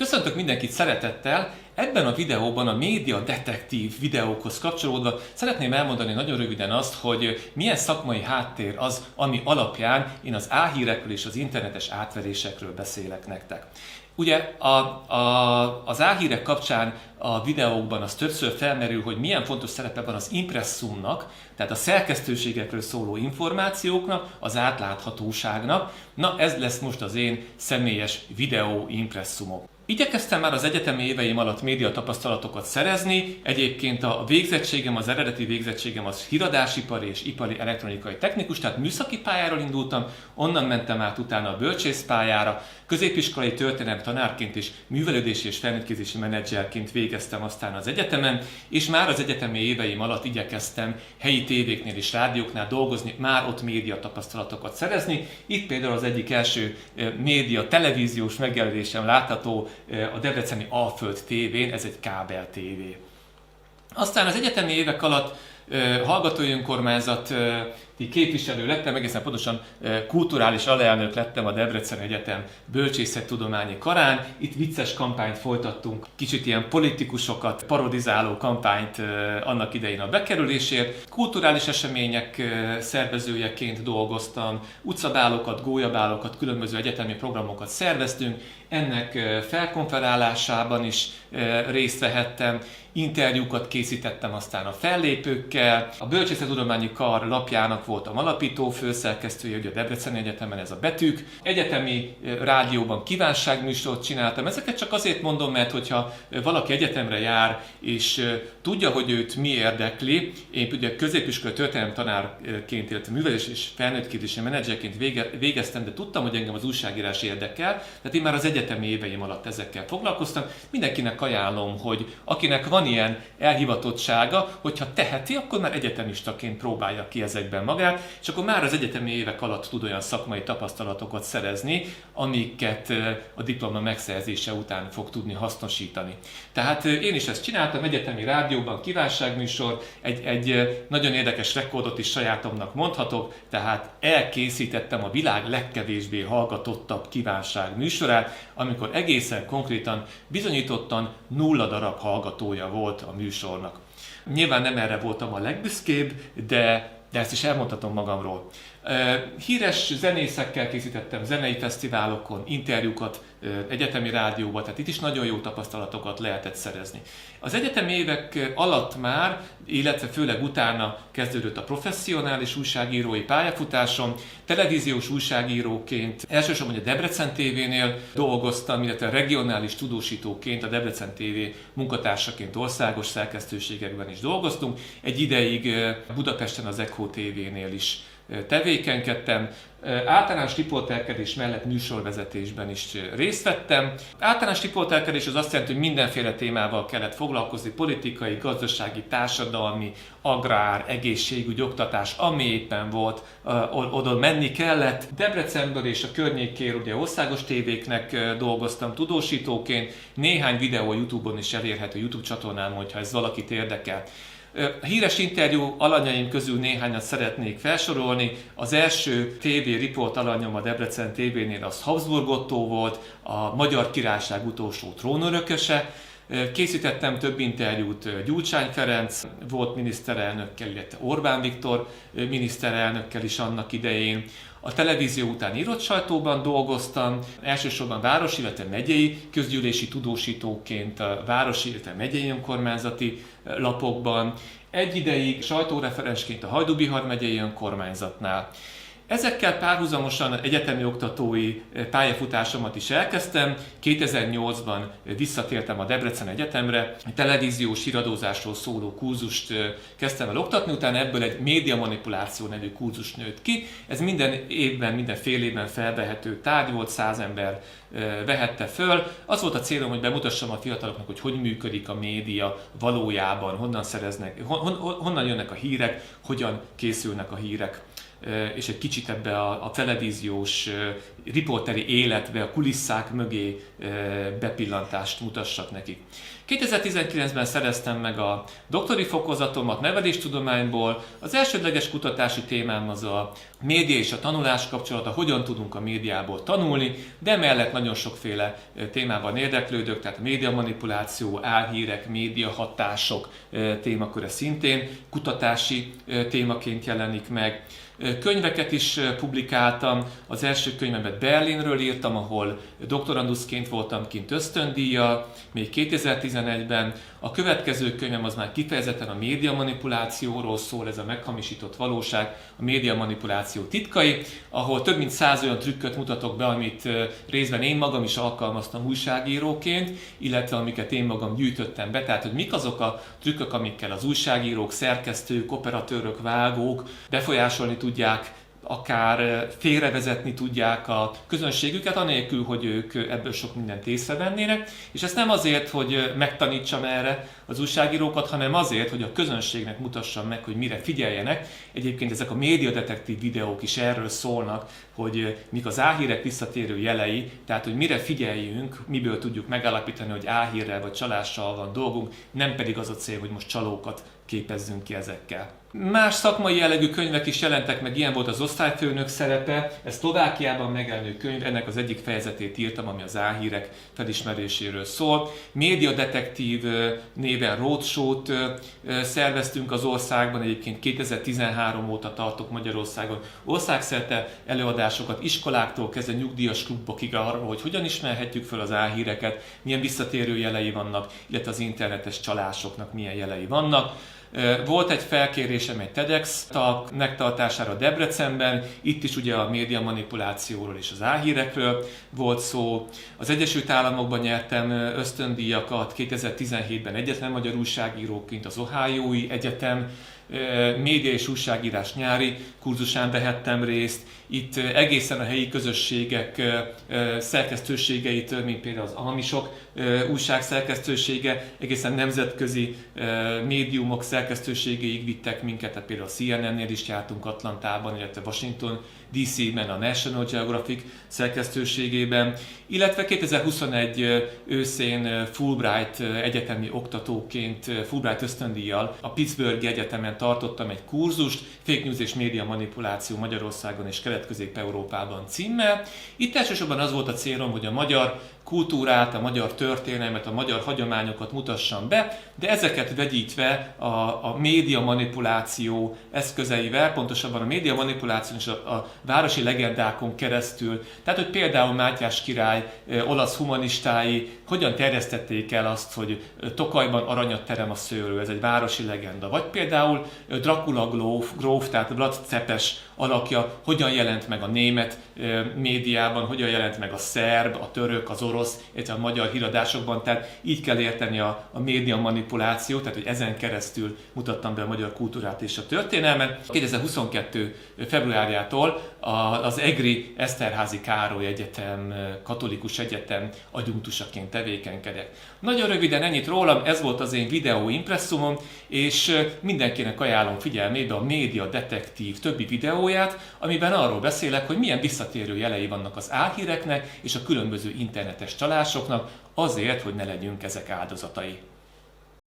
Köszöntök mindenkit szeretettel! Ebben a videóban a média detektív videókhoz kapcsolódva szeretném elmondani nagyon röviden azt, hogy milyen szakmai háttér az, ami alapján én az álhírekről és az internetes átverésekről beszélek nektek. Ugye az álhírek kapcsán a videókban az többször felmerül, hogy milyen fontos szerepe van az impresszumnak, tehát a szerkesztőségekről szóló információknak, az átláthatóságnak. Na, ez lesz most az én személyes videó impresszumom. Igyekeztem már az egyetemi éveim alatt média tapasztalatokat szerezni, egyébként a végzettségem, az eredeti végzettségem az híradásipari és ipari elektronikai technikus, tehát műszaki pályáról indultam, onnan mentem át utána a bölcsészpályára, középiskolai történelem tanárként és művelődési és felnőttképzési menedzserként végeztem aztán az egyetemen, és már az egyetemi éveim alatt igyekeztem helyi tévéknél és rádióknál dolgozni, már ott média tapasztalatokat szerezni. Itt például az egyik első média televíziós megjelenésem látható a debreceni Alföld tévén, ez egy kábel tévé. Aztán az egyetemi évek alatt hallgatói önkormányzati képviselő lettem, egészen pontosan kulturális alelnök lettem a Debreceni Egyetem bölcsészettudományi karán. Itt vicces kampányt folytattunk, kicsit ilyen politikusokat parodizáló kampányt annak idején a bekerülésért. Kulturális események szervezőjeként dolgoztam, utcabálokat, gólyabálokat, különböző egyetemi programokat szerveztünk, ennek felkonferálásában is részt vehettem, interjúkat készítettem aztán a fellépőkkel. A Bölcsészettudományi Kar lapjának voltam alapító főszerkesztője, ugye a Debreceni Egyetemen ez a Betűk. Egyetemi rádióban kívánságműsort csináltam. Ezeket csak azért mondom, mert hogyha valaki egyetemre jár és tudja, hogy őt mi érdekli, én ugye középiskolai történelem tanárként, illetve művelés és felnőttképzési menedzserként végeztem, de tudtam, hogy engem az újságírás érdekel, tehát én már az egyetemi éveim alatt ezekkel foglalkoztam. Mindenkinek ajánlom, hogy akinek van ilyen elhivatottsága, hogyha teheti, akkor már egyetemistaként próbálja ki ezekben magát, és akkor már az egyetemi évek alatt tud olyan szakmai tapasztalatokat szerezni, amiket a diploma megszerzése után fog tudni hasznosítani. Tehát én is ezt csináltam, egyetemi rádióban kívánságműsor, egy nagyon érdekes rekordot is sajátomnak mondhatok, tehát elkészítettem a világ legkevésbé hallgatottabb kívánságműsorát, amikor egészen konkrétan bizonyítottan 0 darab hallgatója volt a műsornak. Nyilván nem erre voltam a legbüszkébb, de ezt is elmondhatom magamról. Híres zenészekkel készítettem zenei fesztiválokon, interjúkat egyetemi rádióban, tehát itt is nagyon jó tapasztalatokat lehetett szerezni. Az egyetemi évek alatt már, illetve főleg utána kezdődött a professzionális újságírói pályafutásom. Televíziós újságíróként elsősorban a Debrecen TV-nél dolgoztam, illetve regionális tudósítóként a Debrecen TV munkatársaként országos szerkesztőségekben is dolgoztunk. Egy ideig Budapesten az Echo TV-nél is tevékenykedtem. Általános riporterkedés mellett műsorvezetésben is részt vettem. Általános riporterkedés az azt jelenti, hogy mindenféle témával kellett foglalkozni, politikai, gazdasági, társadalmi, agrár, egészségügy, oktatás, ami éppen volt, oda menni kellett. Debrecenből és a környékéről ugye országos tévéknek dolgoztam tudósítóként, néhány videó a YouTube-on is elérhető, YouTube csatornán, hogyha ez valakit érdekel. A híres interjú alanyaim közül néhányat szeretnék felsorolni. Az első TV riport alanyom a Debrecen TV-nél az Habsburg Ottó volt, a Magyar Királyság utolsó trónörököse. Készítettem több interjút Gyurcsány Ferenc volt miniszterelnökkel, illetve Orbán Viktor miniszterelnökkel is annak idején. A televízió után írott sajtóban dolgoztam, elsősorban városi, illetve megyei közgyűlési tudósítóként a városi, illetve megyei önkormányzati lapokban. Egy ideig sajtóreferensként a Hajdú-Bihar megyei önkormányzatnál. Ezekkel párhuzamosan egyetemi oktatói pályafutásomat is elkezdtem. 2008-ban visszatértem a Debrecen Egyetemre, egy televíziós híradózásról szóló kurzust kezdtem el oktatni, utána ebből egy médiamanipuláció nevű kurzus nőtt ki. Ez minden évben, minden fél évben felvehető tárgy volt, 100 ember vehette föl. Az volt a célom, hogy bemutassam a fiataloknak, hogy működik a média valójában, honnan jönnek a hírek, hogyan készülnek a hírek. és egy kicsit ebbe a televíziós riporteri életbe, a kulisszák mögé bepillantást mutassak nekik. 2019-ben szereztem meg a doktori fokozatomat neveléstudományból. Az elsődleges kutatási témám az a média és a tanulás kapcsolata, hogyan tudunk a médiából tanulni, de emellett nagyon sokféle témában érdeklődök, tehát a médiamanipuláció, álhírek, médiahatások témaköre szintén kutatási témaként jelenik meg. Könyveket is publikáltam, az első könyvemet Berlinről írtam, ahol doktoranduszként voltam kint ösztöndíjjal, még 2011-ben. A következő könyvem az már kifejezetten a médiamanipulációról szól, ez a meghamisított valóság, a médiamanipuláció titkai, ahol több mint 100 olyan trükköt mutatok be, amit részben én magam is alkalmaztam újságíróként, illetve amiket én magam gyűjtöttem be, tehát hogy mik azok a trükkök, amikkel az újságírók, szerkesztők, operatőrök, vágók befolyásolni tudják, akár félrevezetni tudják a közönségüket, anélkül, hogy ők ebből sok mindent észrevennének. És ezt nem azért, hogy megtanítsam erre az újságírókat, hanem azért, hogy a közönségnek mutassam meg, hogy mire figyeljenek. Egyébként ezek a médiadetektív videók is erről szólnak, hogy mik az álhírek visszatérő jelei, tehát hogy mire figyeljünk, miből tudjuk megállapítani, hogy álhírrel vagy csalással van dolgunk, nem pedig az a cél, hogy most csalókat képezzünk ki ezekkel. Más szakmai jellegű könyvek is jelentek meg, ilyen volt az Osztályfőnök szerepe, ez Szlovákiában megjelenő könyv, ennek az egyik fejezetét írtam, ami az álhírek felismeréséről szól. Médiadetektív néven roadshow-t szerveztünk az országban, egyébként 2013 óta tartok Magyarországon országszerte előadásokat, iskoláktól kezdve nyugdíjas klubokig arról, hogy hogyan ismerhetjük fel az álhíreket, milyen visszatérő jelei vannak, illetve az internetes csalásoknak milyen jelei vannak. Volt egy felkérésem egy TEDx talk megtartására Debrecenben, itt is ugye a média manipulációról és az álhírekről volt szó. Az Egyesült Államokban nyertem ösztöndíjakat, 2017-ben egyetlen magyar újságíróként az Ohiói Egyetem média és újságírás nyári kurzusán vehettem részt. Itt egészen a helyi közösségek szerkesztőségeitől, mint például az Alamisok újság szerkesztősége, egészen nemzetközi médiumok szerkesztőségéig vittek minket, tehát például a CNN-nél is jártunk Atlantában, illetve Washington DC-ben, a National Geographic szerkesztőségében, illetve 2021 őszén Fulbright egyetemi oktatóként, Fulbright ösztöndíjjal a Pittsburghi Egyetemen tartottam egy kurzust, Fake News és média manipuláció Magyarországon és Kelet-Közép-Európában címmel. Itt elsősorban az volt a célom, hogy a magyar kultúrát, a magyar történelmet, a magyar hagyományokat mutassam be, de ezeket vegyítve a média manipuláció eszközeivel, pontosabban a média manipuláció és a városi legendákon keresztül, tehát hogy például Mátyás király olasz humanistái hogyan terjesztették el azt, hogy Tokajban aranyat terem a szőlő, ez egy városi legenda, vagy például Dracula gróf, tehát Vlad Cepes alakja hogyan jelent meg a német médiában, hogyan jelent meg a szerb, a török, az orosz, illetve a magyar híradásokban, tehát így kell érteni a média manipulációt, tehát hogy ezen keresztül mutattam be a magyar kultúrát és a történelmet. 2022. februárjától az EGRI Eszterházy Károly Egyetem, katolikus egyetem adjunktusaként tevékenykedek. Nagyon röviden ennyit rólam, ez volt az én videó impresszumom, és mindenkinek ajánlom figyelmébe a Média Detektív többi videóját, amiben arról beszélek, hogy milyen visszatérő jelei vannak az álhíreknek és a különböző internetes csalásoknak, azért, hogy ne legyünk ezek áldozatai.